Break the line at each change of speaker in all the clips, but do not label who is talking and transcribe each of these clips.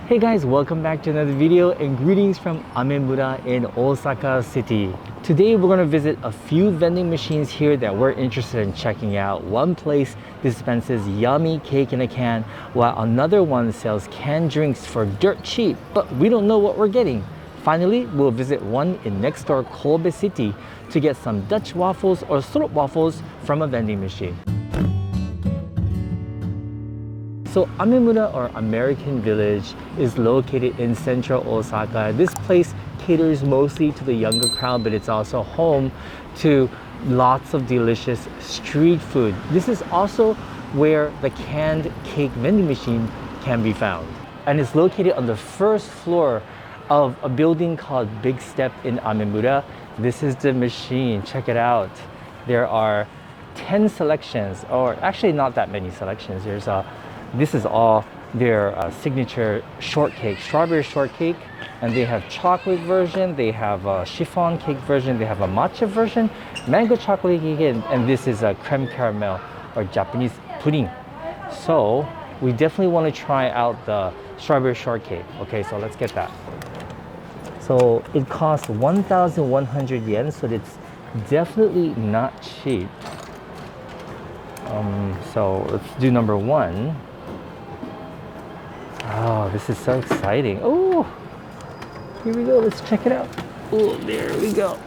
Hey guys, welcome back to another video and greetings from Amemura in Osaka City. Today we're going to visit a few vending machines here that we're interested in checking out. One place dispenses yummy cake in a can, while another one sells canned drinks for dirt cheap, but we don't know what we're getting. Finally, we'll visit one in next door Kobe City to get some Dutch waffles or Stroopwafels from a vending machine. So Amemura, or American Village, is located in central Osaka. This place caters mostly to the younger crowd, but it's also home to lots of delicious street food. This is also where the canned cake vending machine can be found. And it's located on the first floor of a building called Big Step in Amemura. This is the machine, check it out. There are 10 selections, or actually not that many selections. This is all their signature shortcake, strawberry shortcake, and they have chocolate version, they have a chiffon cake version, they have a matcha version, mango chocolate cake, and this is a creme caramel or Japanese pudding. So we definitely want to try out the strawberry shortcake. Okay, so let's get that. So it costs 1,100 yen, so it's definitely not cheap. So let's do number one. Oh, this is so exciting. Oh, here we go. Let's check it out. Oh, there we go.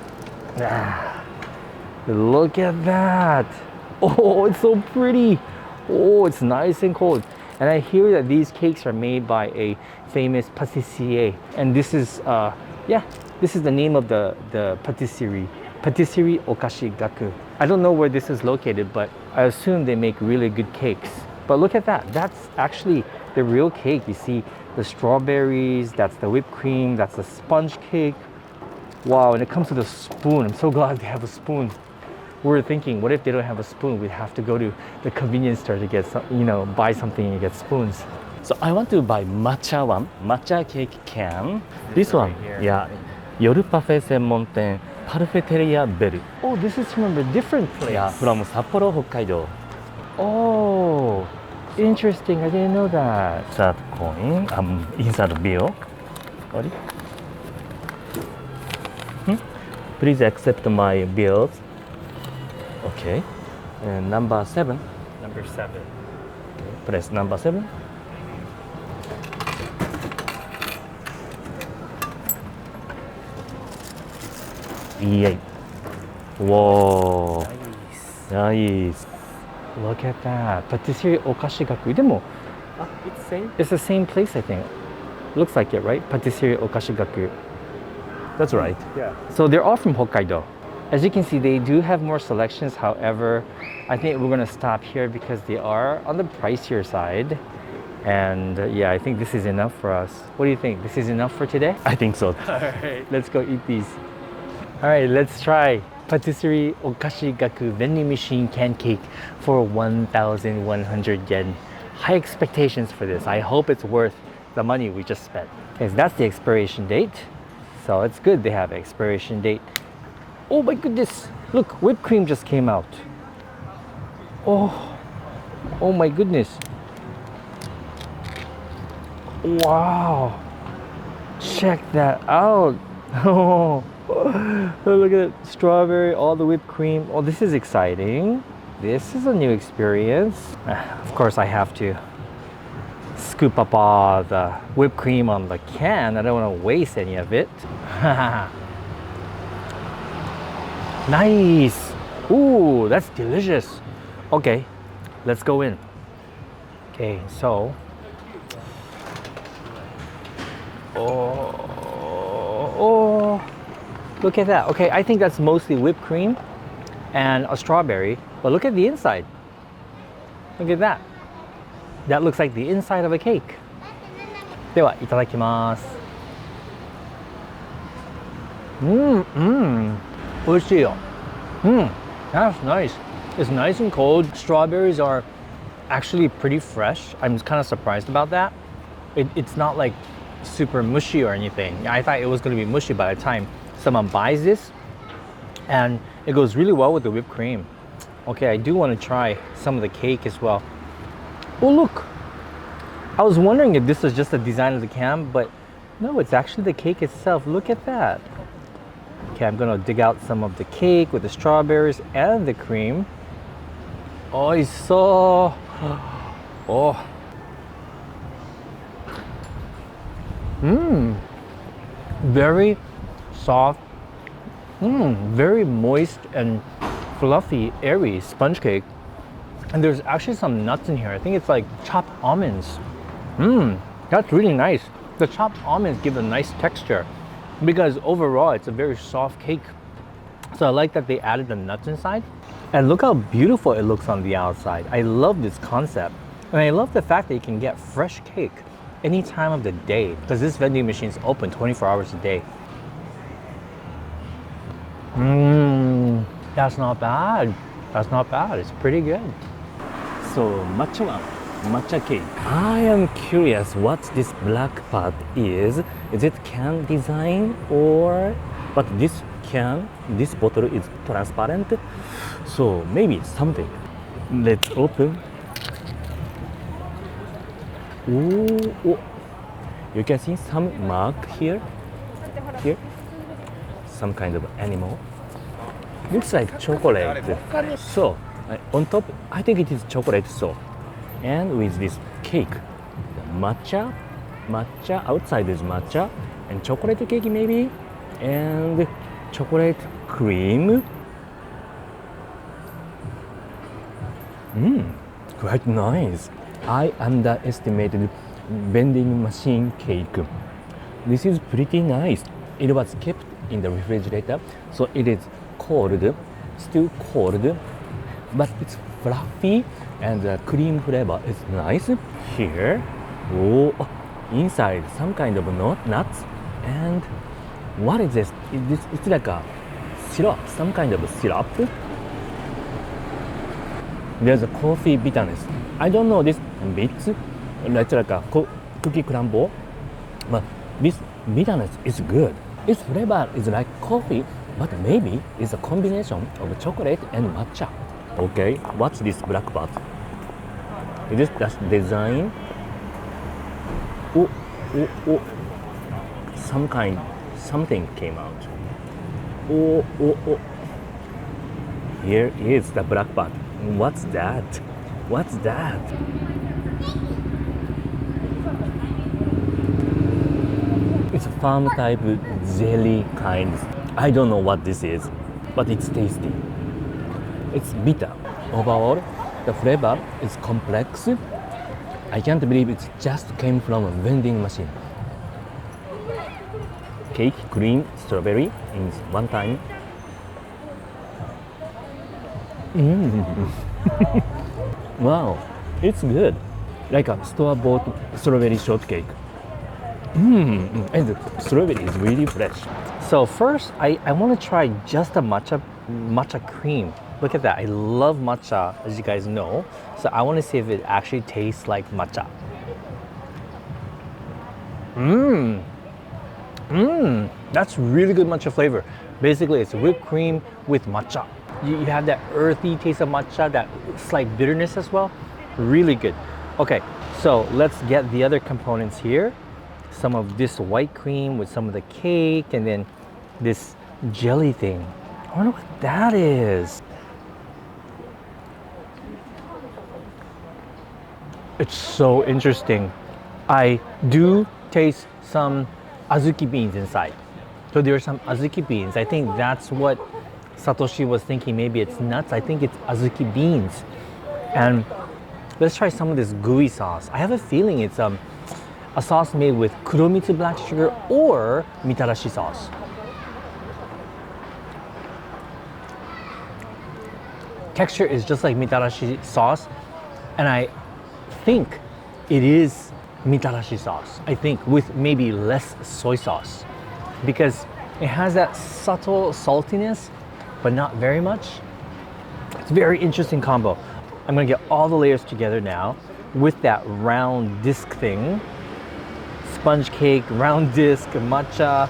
Ah, look at that. Oh, it's so pretty. Oh, it's nice and cold. And I hear that these cakes are made by a famous pâtissier. And this is, this is the name of the patisserie. Patisserie Okashi Gaku. I don't know where this is located, but I assume they make really good cakes. But look at that. That's actually the real cake. You see the strawberries, that's the whipped cream, that's the sponge cake. Wow, and it comes with a spoon. I'm so glad they have a spoon. We were thinking, what if they don't have a spoon? We'd have to go to the convenience store to get some, buy something and get spoons.
So I want to buy matcha one, matcha cake can. This one,
right here.
yeah. Yoru Parfait Senmonten Parfeteria Bell.
Oh, this is from a different place.
Yeah, from Sapporo, Hokkaido.
Oh, interesting. I didn't know that.
That coin, inside the bill. Sorry. Please accept my bills. Okay. And number 7.
Number 7.
Press number 7. Yay. Whoa. Nice.
Look at that. Patisserie Okashi Gaku. Demo,
It's same?
it's the same place, I think. Looks like it, right? Patisserie Okashi Gaku.
That's right.
Yeah. So they're all from Hokkaido. As you can see, they do have more selections. However, I think we're going to stop here because they are on the pricier side. And yeah, I think this is enough for us. What do you think? This is enough for today?
I think so.
All right, let's go eat these. All right, let's try Patisserie Okashi Gaku vending machine canned cake for 1,100 yen. High expectations for this. I hope it's worth the money we just spent. Okay, so that's the expiration date. So it's good they have expiration date. Oh my goodness, look, whipped cream just came out. Oh my goodness. Wow, check that out. Oh, look at it, strawberry, all the whipped cream. Oh, this is exciting. This is a new experience. Of course, I have to scoop up all the whipped cream on the can. I don't want to waste any of it. Nice. Ooh, that's delicious. Okay, let's go in. Okay, so. Oh, look at that. Okay, I think that's mostly whipped cream and a strawberry, but look at the inside. Look at that. That looks like the inside of a cake. では、いただきます。美味しいよ。That's nice. It's nice and cold. Strawberries are actually pretty fresh. I'm kind of surprised about that. It's not like super mushy or anything. I thought it was going to be mushy by the time someone buys this, and it goes really well with the whipped cream. Okay, I do want to try some of the cake as well. Oh look, I was wondering if this was just the design of the can, but no, it's actually the cake itself. Look at that. Okay, I'm gonna dig out some of the cake with the strawberries and the cream. Oiso. Oh. Mmm. Very soft. Mmm. Very moist and fluffy, airy sponge cake. And there's actually some nuts in here. I think it's like chopped almonds. Mmm. That's really nice. The chopped almonds give a nice texture because overall it's a very soft cake. So I like that they added the nuts inside. And look how beautiful it looks on the outside. I love this concept. And I love the fact that you can get fresh cake any time of the day because this vending machine is open 24 hours a day. Mmm, that's not bad. That's not bad. It's pretty good.
So, matcha cake. I am curious what this black part is. Is it can design or... But this bottle is transparent. So maybe something. Let's open. Ooh, oh. You can see some mark here. Here. Some kind of animal. Looks like chocolate. So, on top, I think it is chocolate. So, and with this cake, matcha, outside is matcha, and chocolate cake maybe, and chocolate cream. Quite nice. I underestimated vending machine cake. This is pretty nice. It was kept in the refrigerator, so it is cold, still cold, but it's fluffy and the cream flavor is nice. Here, oh, inside some kind of nuts, and what is this? It's like a syrup, some kind of syrup. There's a coffee bitterness. I don't know this bits. It's like a cookie crumble, but this bitterness is good. Its flavor is like coffee, but maybe it's a combination of chocolate and matcha. Okay, what's this black part? Is this just design? Oh, something came out. Oh. Here is the black part. What's that? What's that? It's a farm type jelly kind. I don't know what this is, but it's tasty. It's bitter. Overall, the flavor is complex. I can't believe it just came from a vending machine. Cake, cream, strawberry in one time. Wow, it's good. Like a store-bought strawberry shortcake. And the strawberry is really fresh. So first, I want to try just the matcha cream. Look at that. I love matcha, as you guys know. So I want to see if it actually tastes like matcha. That's really good matcha flavor. Basically, it's whipped cream with matcha. You have that earthy taste of matcha, that slight bitterness as well. Really good. Okay, so let's get the other components here. Some of this white cream with some of the cake, and then this jelly thing. I wonder what that is. It's so interesting. I do taste some azuki beans inside. So there are some azuki beans. I think that's what Satoshi was thinking. Maybe it's nuts. I think it's azuki beans. And let's try some of this gooey sauce. I have a feeling it's a sauce made with kuromitsu black sugar or mitarashi sauce. Texture is just like mitarashi sauce, and I think it is mitarashi sauce. I think with maybe less soy sauce, because it has that subtle saltiness, but not very much. It's a very interesting combo. I'm gonna get all the layers together now with that round disc thing. Sponge cake, round disc, matcha.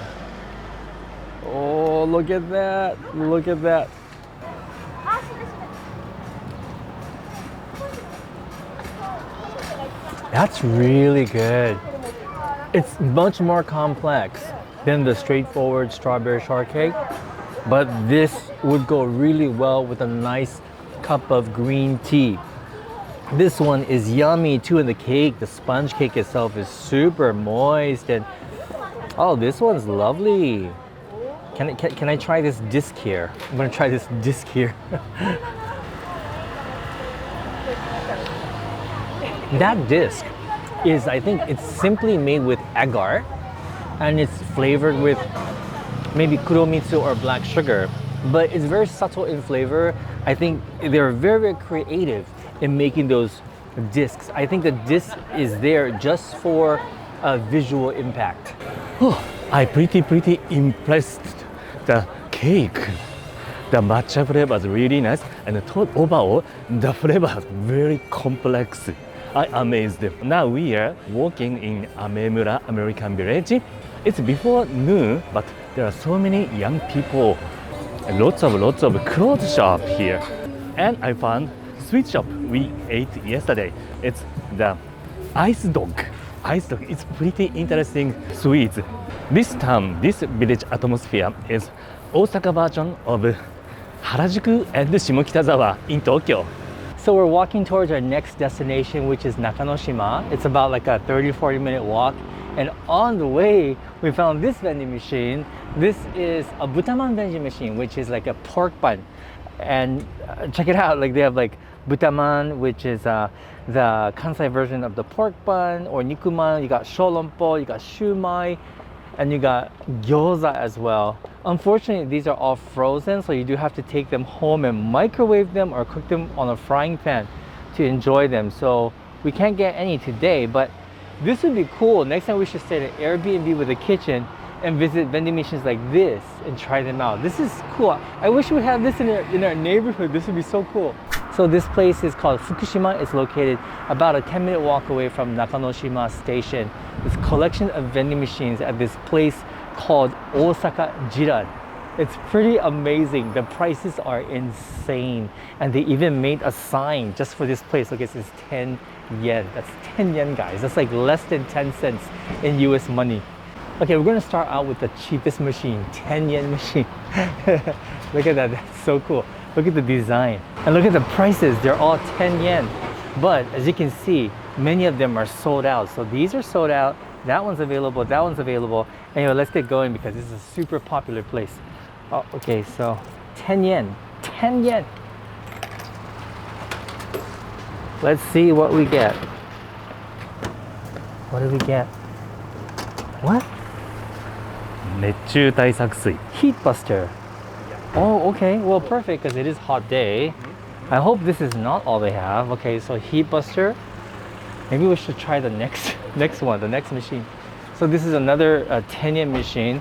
Oh, look at that. Look at that. That's really good. It's much more complex than the straightforward strawberry shortcake, but this would go really well with a nice cup of green tea. This one is yummy too, and the cake, the sponge cake itself is super moist, and oh, this one's lovely. Can I try this disc here? I'm gonna try this disc here. That disc is, I think it's simply made with agar, and it's flavored with maybe kuromitsu or black sugar, but it's very subtle in flavor. I think they're very, very creative in making those discs. I think the disc is there just for a visual impact. Oh, I pretty impressed the cake. The matcha flavor is really nice, and overall the flavor is very complex. I amazed. Now we are walking in Amemura American Village. It's before noon, but there are so many young people. Lots of clothes shop here. And I found sweet shop we ate yesterday. It's the ice dog. Ice dog. It's pretty interesting sweets. This town, this village atmosphere is Osaka version of Harajuku and Shimokitazawa in Tokyo. So we're walking towards our next destination, which is Nakanoshima. It's about like a 30-40 minute walk. And on the way, we found this vending machine. This is a butaman vending machine, which is like a pork bun. And check it out, like they have like butaman, which is the Kansai version of the pork bun, or nikuman. You got sholompo, you got shumai, and you got gyoza as well. Unfortunately, these are all frozen, so you do have to take them home and microwave them or cook them on a frying pan to enjoy them. So we can't get any today, but this would be cool. Next time we should stay at an Airbnb with a kitchen and visit vending machines like this and try them out. This is cool. I wish we had this in our neighborhood. This would be so cool. So this place is called Fukushima. It's located about a 10-minute walk away from Nakanoshima Station. This collection of vending machines at this place called Osaka Japan. It's pretty amazing. The prices are insane. And they even made a sign just for this place. Look, it says 10 yen. That's 10 yen, guys. That's like less than 10 cents in US money. Okay, we're gonna start out with the cheapest machine, 10 yen machine. Look at that, that's so cool. Look at the design. And look at the prices, they're all 10 yen. But as you can see, many of them are sold out. So these are sold out, that one's available, that one's available. Anyway, let's get going because this is a super popular place. Oh, okay, so 10 yen, 10 yen. Let's see what we get. What do we get? What?
熱中対策水
Heat buster. Oh, okay. Well, perfect because it is hot day. I hope this is not all they have. Okay, so heat buster. Maybe we should try the next one, the next machine. So this is another 10 yen machine.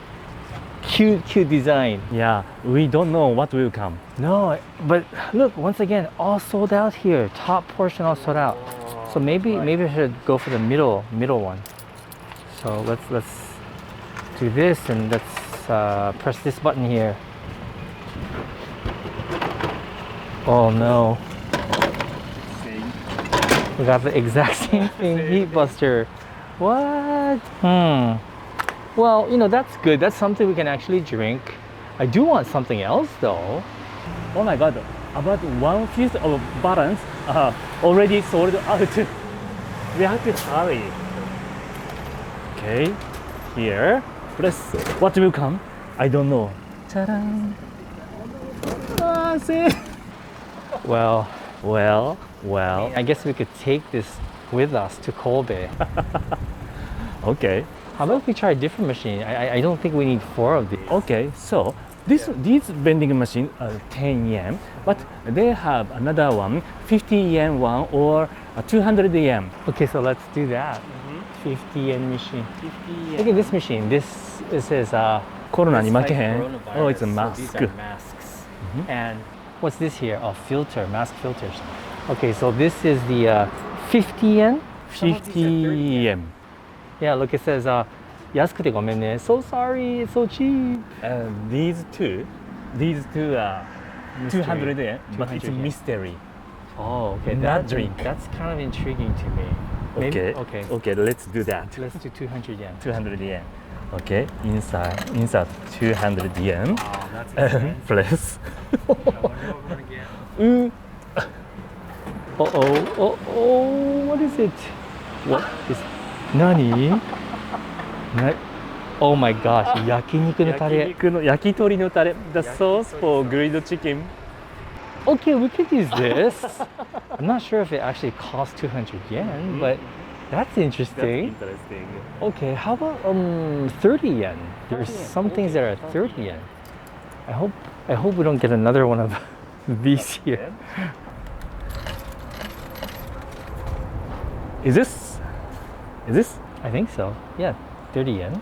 Cute design.
Yeah, we don't know what will come.
No, but look, once again, all sold out here. Top portion all sold out. So maybe I should go for the middle one. So let's do this and let's press this button here. Oh no. We got the exact same thing, heat buster. What? Well, you know, that's good. That's something we can actually drink. I do want something else though.
Oh my god, about 1/5 of balance already sold out. We have to hurry. Okay, here. Press. What will come? I don't know. Ta-da! Ah, see?
Well,
Well.
I guess we could take this with us to Kobe.
Okay.
How about if we try a different machine? I don't think we need 4 of these.
Okay, so these vending machine are 10 yen, but they have another one, 50 yen one or 200 yen.
Okay, so let's do that. 50 yen machine. 50 yen. Look at this machine. This says
コロナに負けへん。
coronavirus.
Oh, it's a
So
mask.
these are masks. And what's this here? Oh, filter, mask filters. Okay, so this is the 50 yen.
50 yen.
Yeah, look, it says 安くてごめんね. So sorry, it's so cheap.
These two are 200 yen, but it's a
200 yen.
mystery.
Oh, okay.
Not drink.
That's kind of intriguing to me.
Maybe?
Okay.
Okay.
Okay, let's do that.
Let's do 200 yen.
200 yen. Okay, insert 200 yen.
Wow, that's
Plus.
I wonder what we're gonna get.
What is it? What is Nani? Oh my gosh, yakiniku no tare. Yakitori no tare. The sauce for grilled chicken.
Okay, we could use this. I'm not sure if it actually costs 200 yen, but that's interesting.
Interesting.
Okay, how about 30 yen? There's
30 yen,
some things that
okay,
are 30 yen. I hope we don't get another one of these here.
Is this?
I think so. Yeah, 30 yen.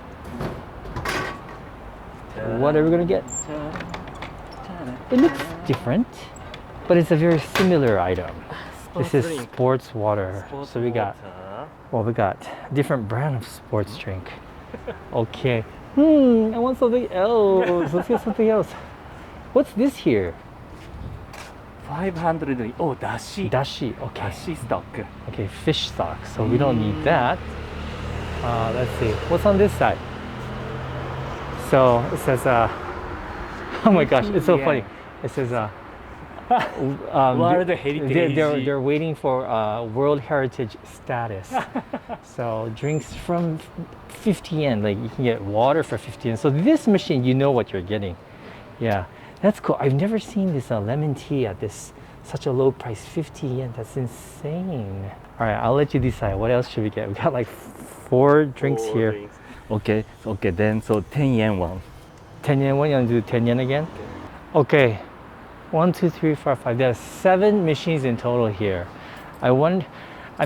What are we gonna get? It looks different, but it's a very similar item. This is sports water. So we got different brand of sports drink. Okay. I want something else. Let's get something else. What's this here?
500. Oh, dashi.
Dashi. Okay.
Dashi stock.
Okay, fish stock. So we don't need that. Let's see. What's on this side? So it says, oh my gosh, it's so funny. It says,
World Heritage.
they're waiting for World Heritage status. So drinks from 50 yen, like you can get water for 50 yen. So this machine, you know what you're getting. Yeah, that's cool. I've never seen this lemon tea at such a low price, 50 yen. That's insane. All right, I'll let you decide. What else should we get? We got like 4 drinks here.
Okay, then so 10 yen one.
10 yen one, you want to do 10 yen again? Okay. 1, 2, 3, 4, 5. There's 7 machines in total here. I'm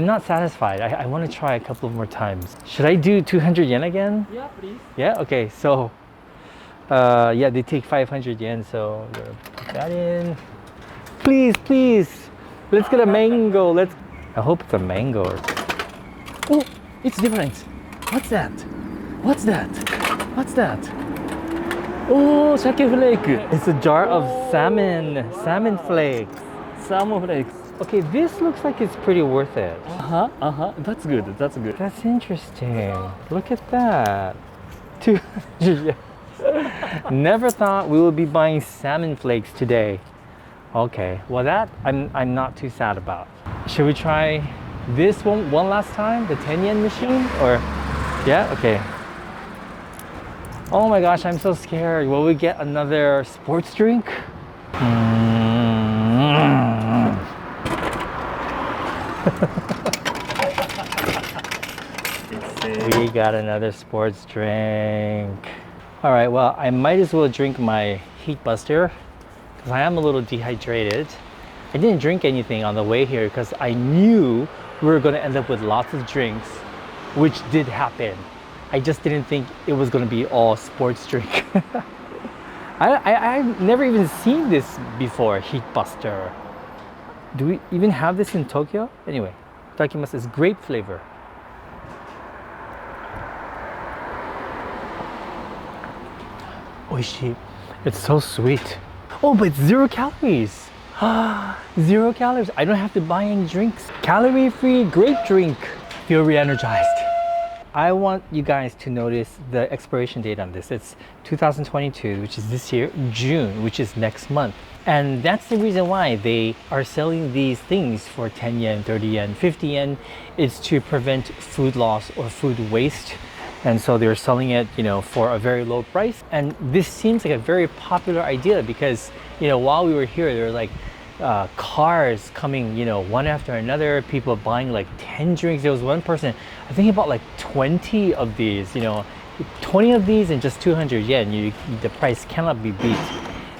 not satisfied. I want to try a couple more times. Should I do 200 yen again?
Yeah, please.
Yeah, okay. So, yeah, they take 500 yen. So, I'm gonna put that in. Please. Let's get a mango. I hope it's a mango.
Oh, it's different. What's that? Oh, sake flake.
It's a jar of salmon flakes.
Salmon flakes.
Okay, this looks like it's pretty worth it.
That's good.
That's interesting. Look at that. 200 yen. Never thought we would be buying salmon flakes today. Okay, well that I'm not too sad about. Should we try this one last time? The 10 yen machine? Or yeah, okay. Oh my gosh, I'm so scared. Will we get another sports drink? We got another sports drink. All right, well, I might as well drink my heat buster because I am a little dehydrated. I didn't drink anything on the way here because I knew we were going to end up with lots of drinks, which did happen. I just didn't think it was going to be all sports drink. I've never even seen this before, heat buster. Do we even have this in Tokyo? Anyway, itadakimasu is grape flavor. Oishii. It's so sweet. Oh, but it's 0 calories. 0 calories. I don't have to buy any drinks. Calorie-free grape drink. Feel re-energized. I want you guys to notice the expiration date on this. It's 2022, which is this year, June, which is next month. And that's the reason why they are selling these things for 10 yen, 30 yen, 50 yen. It's to prevent food loss or food waste. And so they're selling it, for a very low price. And this seems like a very popular idea because, while we were here, there were like cars coming, one after another, people buying like 10 drinks. There was one person, I think he bought like 20 of these, 20 of these and just 200 yen. The price cannot be beat.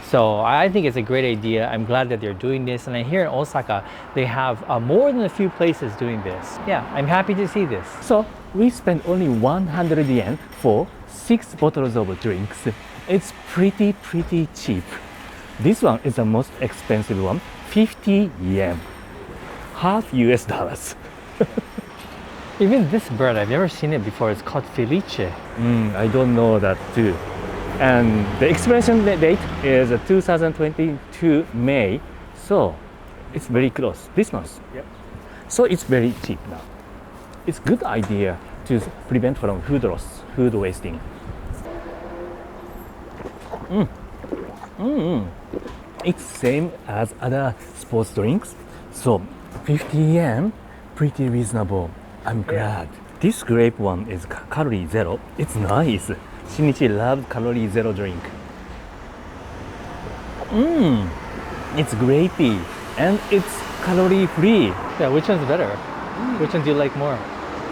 So I think it's a great idea. I'm glad that they're doing this. And here in Osaka, they have more than a few places doing this. Yeah, I'm happy to see this.
So we spent only 100 yen for 6 bottles of drinks. It's pretty cheap. This one is the most expensive one, 50 yen, half US dollars.
Even this bird, I've never seen it before. It's called Felice.
I don't know that too. And the expiration date is 2022 May, so it's very close, this month. Yep. So it's very cheap now. it's good idea to prevent from food loss, food wasting. It's same as other sports drinks, so 50 yen, pretty reasonable. I'm glad. This grape one is calorie zero. It's nice. Shinichi loves calorie zero drink. It's grapey and it's calorie free.
Yeah, which one's better? Which one do you like more?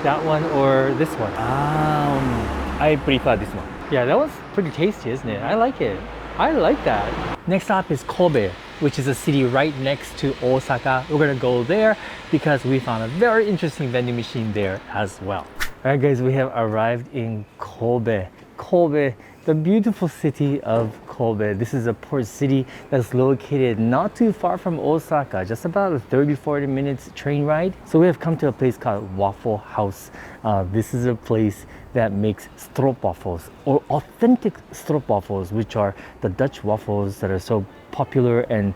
That one or this one?
I prefer this one.
Yeah, that one's pretty tasty, isn't it? I like it. I like that. Next stop is Kobe, which is a city right next to Osaka. We're gonna go there because we found a very interesting vending machine there as well. All right, guys, we have arrived in Kobe. Kobe, the beautiful city of Kobe. This is a port city that's located not too far from Osaka, just about a 30-40 minutes train ride. So we have come to a place called Wafelhuis. This is a place that makes stroopwafels, or authentic stroopwafels, which are the Dutch waffles that are so popular and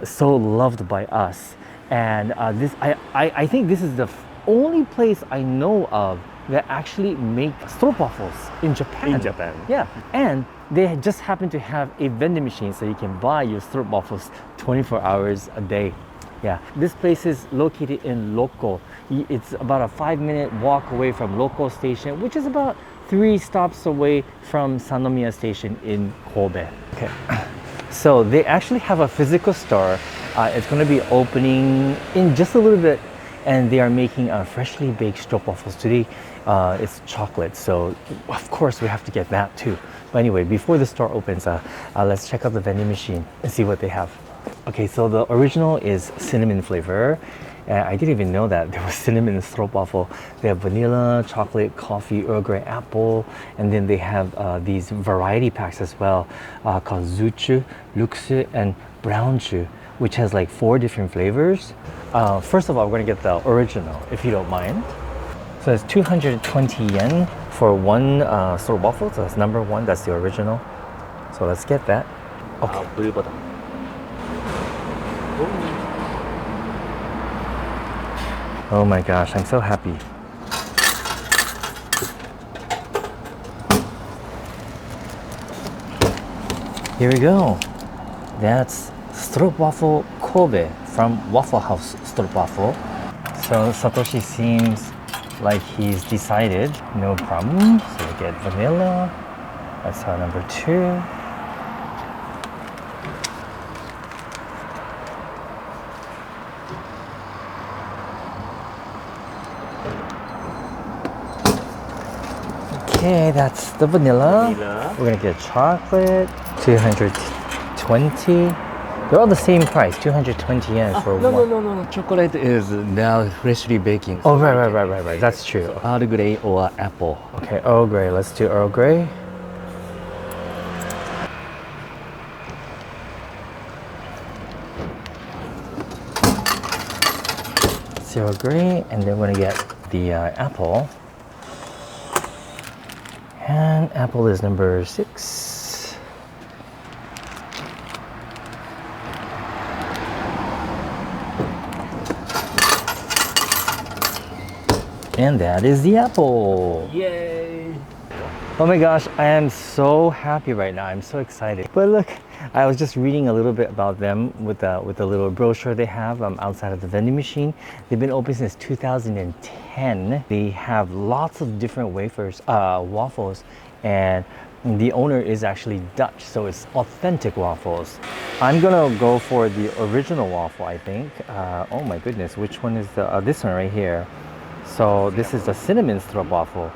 so loved by us. And I think this is the only place I know of that actually make stroopwafels in Japan.
In Japan.
Yeah, and they just happen to have a vending machine so you can buy your stroopwafels 24 hours a day. Yeah, this place is located in Rokko. It's about a 5-minute walk away from Rokko station, which is about 3 stops away from Sanomiya station in Kobe. Okay, so they actually have a physical store. It's going to be opening in just a little bit, and they are making freshly baked stroopwafels today. It's chocolate, so of course we have to get that too. But anyway, before the store opens, let's check out the vending machine and see what they have. Okay, so the original is cinnamon flavor. I didn't even know that there was cinnamon in stroopwafel. They have vanilla, chocolate, coffee, Earl Grey apple, and then they have these variety packs as well called Zuchu, Luxu, and Brown Chu, which has like 4 different flavors. First of all, we're gonna get the original, if you don't mind. So it's 220 yen for one stroopwafel. So that's number 1, that's the original. So let's get that. Okay.
Blue button.
Oh my gosh, I'm so happy. Here we go. That's Stroopwafel Kobe from Wafelhuis Stroopwafel. So Satoshi seems like he's decided, no problem. So we get vanilla. That's our number 2. Okay, that's the vanilla. We're gonna get chocolate, 220. They're all the same price, 220 yen for one.
No. Chocolate is now freshly baking.
Oh, right. That's true.
Earl Grey or apple.
Okay, Earl Grey. Let's do Earl Grey. It's Earl Grey, and then we're gonna get the apple. And apple is number 6. And that is the apple.
Yay!
Oh my gosh, I am so happy right now. I'm so excited. But look, I was just reading a little bit about them with the little brochure they have outside of the vending machine. They've been open since 2010. They have lots of different waffles, and the owner is actually Dutch, so it's authentic waffles. I'm gonna go for the original waffle, I think. Oh my goodness, which one is this one right here? So this is the cinnamon stroopwafel.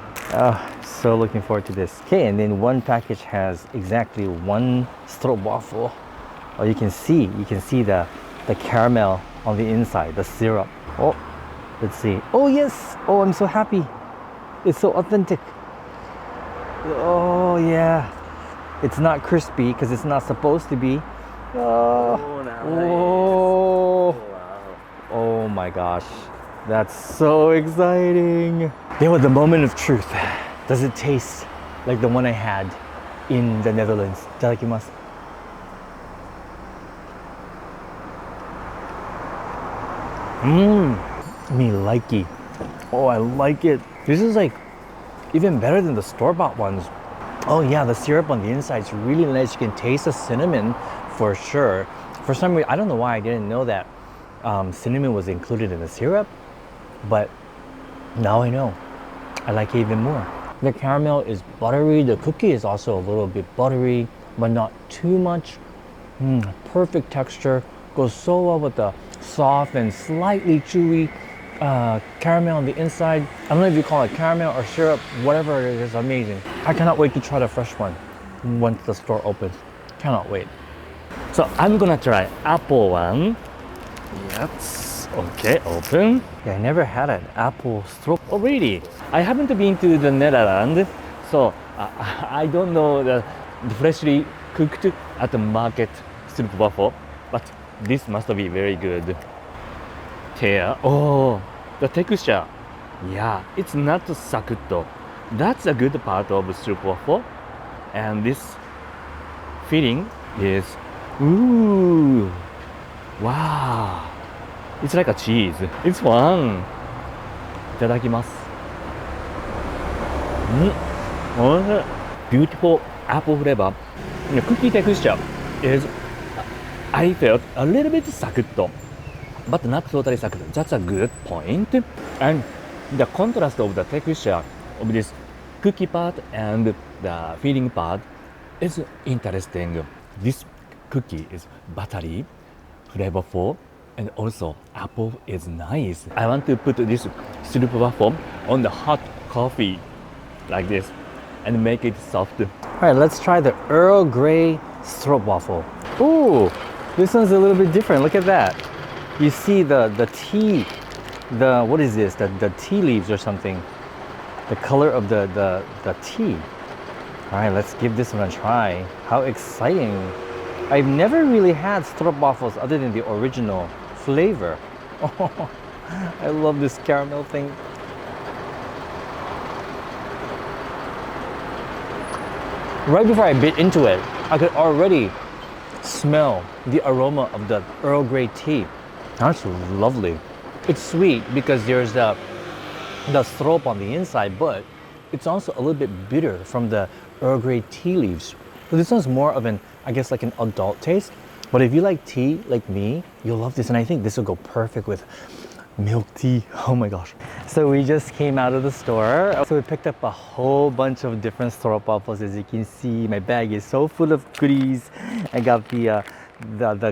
So looking forward to this. Okay, and then one package has exactly 1 stroopwafel. Oh, you can see the caramel on the inside, the syrup. Oh, let's see. Oh yes. Oh, I'm so happy. It's so authentic. Oh yeah. It's not crispy because it's not supposed to be. Oh my gosh. That's so exciting. Yeah, well, the moment of truth. Does it taste like the one I had in the Netherlands? Itadakimasu. Me likey.
Oh, I like it. This is like even better than the store-bought ones. Oh yeah, the syrup on the inside is really nice. You can taste the cinnamon for sure. For some reason, I don't know why I didn't know that cinnamon was included in the syrup, but now I know. I like it even more. The caramel is buttery. The cookie is also a little bit buttery, but not too much. Perfect texture. Goes so well with the soft and slightly chewy caramel on the inside. I don't know if you call it caramel or syrup, whatever it is, amazing. I cannot wait to try the fresh one once the store opens. Cannot wait. So I'm gonna try apple one. Yes. Okay, open. Yeah, I never had an apple stroop. Oh, really? I haven't been to the Netherlands, so I don't know the freshly cooked at the market Stroopwafel, but this must be very good. Tear. Oh, the texture. Yeah, it's not sakutto. That's a good part of Stroopwafel, and this filling is ooh, wow. It's like a cheese. It's fun. いただきます。Beautiful apple flavor. The cookie texture is, I felt a little bit sakutto, but not totally sakutto. That's a good point. And the contrast of the texture of this cookie part and the filling part is interesting. This cookie is buttery, flavorful, and also apple is nice. I want to put this Stroopwafel on the hot coffee like this and make it soft. All right, let's try the Earl Grey Stroopwafel. Ooh, this one's a little bit different. Look at that. You see the tea, what is this? The tea leaves or something. The color of the tea. All right, let's give this one a try. How exciting. I've never really had Stroopwafels other than the original flavor. Oh, I love this caramel thing. Right before I bit into it, I could already smell the aroma of the Earl Grey tea. That's lovely. It's sweet because there's the strop on the inside, but it's also a little bit bitter from the Earl Grey tea leaves. So this one's more of an, I guess, like an adult taste. But if you like tea like me, you'll love this. And I think this will go perfect with milk tea. Oh my gosh. So we just came out of the store. So we picked up a whole bunch of different Stroopwafels. As you can see, my bag is so full of goodies. I got the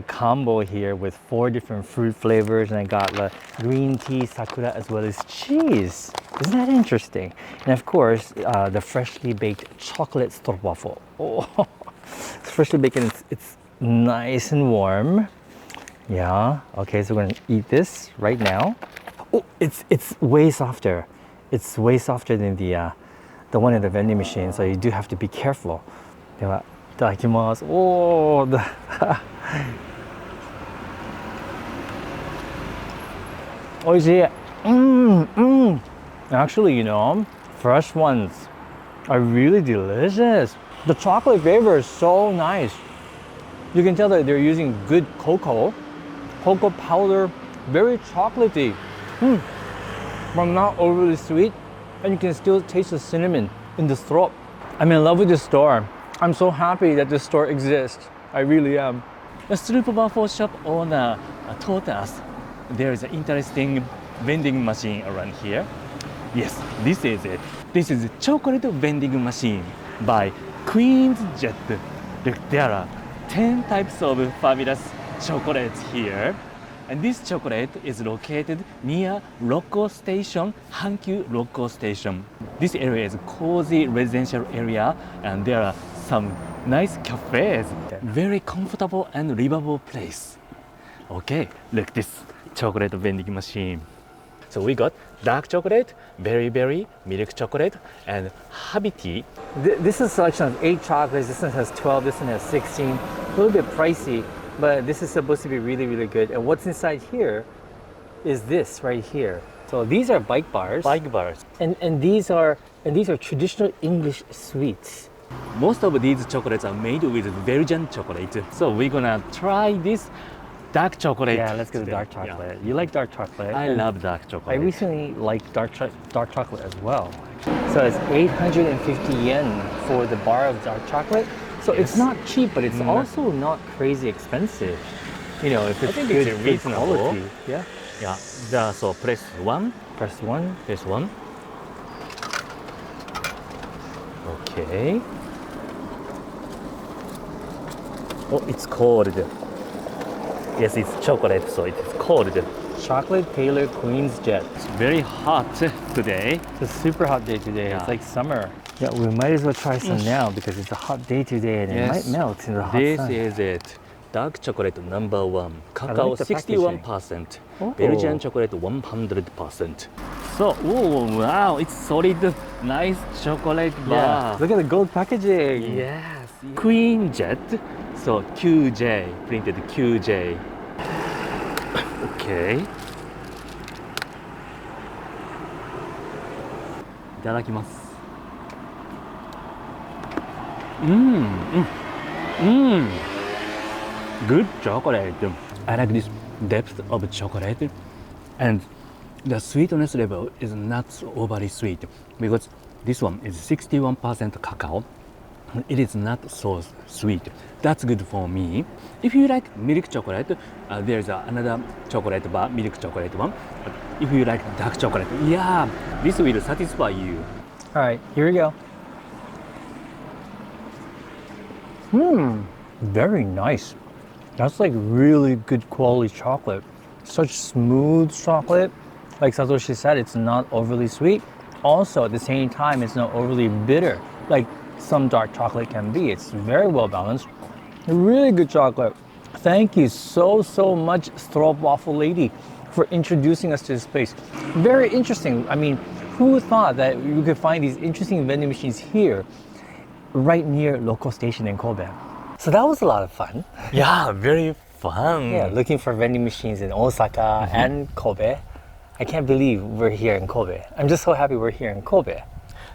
combo here with 4 different fruit flavors, and I got the green tea, sakura, as well as cheese. Isn't that interesting? And of course, the freshly baked chocolate Stroopwafel. Oh, it's freshly baked and it's nice and warm. Yeah. Okay, so we're gonna eat this right now. Oh, it's way softer. It's way softer than the one in the vending machine. So you do have to be careful. では、いただきます。Oh, Actually, you know, fresh ones are really delicious. The chocolate flavor is so nice. You can tell that they're using good cocoa powder, very chocolatey, but not overly sweet, and you can still taste the cinnamon in the throat. I'm in love with this store. I'm so happy that this store exists. I really am. The Stroopwafel shop owner taught us there is an interesting vending machine around here. Yes, this is it. This is a chocolate vending machine by Queen's Jet. Look, there are 10 types of fabulous chocolates here. And this chocolate is located near Rokko Station, Hankyu Rokko Station. This area is a cozy residential area, and there are some nice cafes. Very comfortable and livable place. Okay, look this chocolate vending machine. So we got dark chocolate, berry, milk chocolate, and habi tea. This is a selection of 8 chocolates. This one has 12, this one has 16. A little bit pricey, but this is supposed to be really, really good. And what's inside here is this right here. So these are bike bars. Bike bars. And these are traditional English sweets. Most of these chocolates are made with Belgian chocolate. So we're gonna try this dark chocolate.
Yeah, let's get the
today.
dark chocolate. You like dark chocolate?
I
And
love dark
I
chocolate.
recently liked dark chocolate as well. So it's 850 yen for the bar of dark chocolate. So it's
Yes.
not cheap, but it's also not crazy expensive. You know, if it's
think
good,
it's
good
reasonable.
quality. Yeah.
Yeah. So press one.
Press one.
Press one. Okay. Oh, it's cold. Yes, it's chocolate, so it is cold.
Chocolate Taylor Queen's Jet.
It's very hot today.
It's a super hot day today.
Yeah.
It's like summer. Yeah, we might as well try some now because it's a hot day today and it might melt in the hot
This
sun.
is it. Dark chocolate number 1.
I
Cacao
like the
61%.
Oh.
Belgian chocolate 100%. So, oh wow, it's solid, nice chocolate
Yeah,
bar.
look at the gold packaging.
Yes. Queen Jet. So QJ, printed QJ. Okay. いただきます。Good chocolate. I like this depth of chocolate, and the sweetness level is not overly sweet because this one is 61% cacao. It is not so sweet. That's good for me. If you like milk chocolate, there's another chocolate bar, milk chocolate one. But if you like dark chocolate, yeah, this will satisfy you.
All right, here we go. Very nice. That's like really good quality chocolate. Such smooth chocolate. Like Satoshi said, it's not overly sweet. Also, at the same time, it's not overly bitter like some dark chocolate can be. It's very well balanced. Really good chocolate. Thank you so much, Stroopwafel lady, for introducing us to this place. Very interesting. I mean, who thought that you could find these interesting vending machines here right near Rokko station in Kobe? So that was a lot of fun.
Yeah, very fun.
Yeah, looking for vending machines in Osaka and Kobe. I can't believe we're here in Kobe. I'm just so happy we're here in Kobe.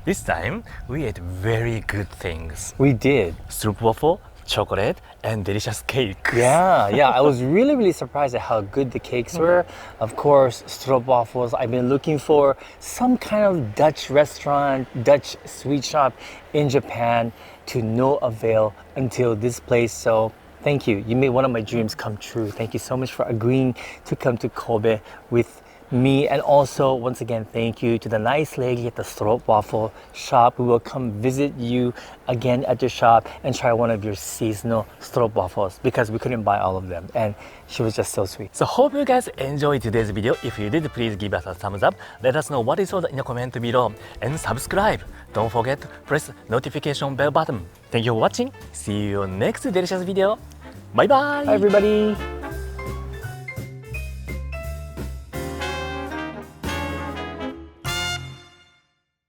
This time we ate very good things.
We did.
Stroopwafel, chocolate, and delicious cake.
Yeah, I was really surprised at how good the cakes were. Of course, stroopwafels. I've been looking for some kind of Dutch restaurant, Dutch sweet shop in Japan to no avail until this place. So thank you. You made one of my dreams come true. Thank you so much for agreeing to come to Kobe with me. And also, once again, thank you to the nice lady at the Stroopwafel shop. We will come visit you again at the shop and try one of your seasonal Stroopwafels because we couldn't buy all of them. And she was just so sweet.
So hope you guys enjoyed today's video. If you did, please give us a thumbs up. Let us know what you thought in the comment below. And subscribe. Don't forget to press notification bell button. Thank you for watching. See you next delicious video. Bye bye.
Bye, everybody.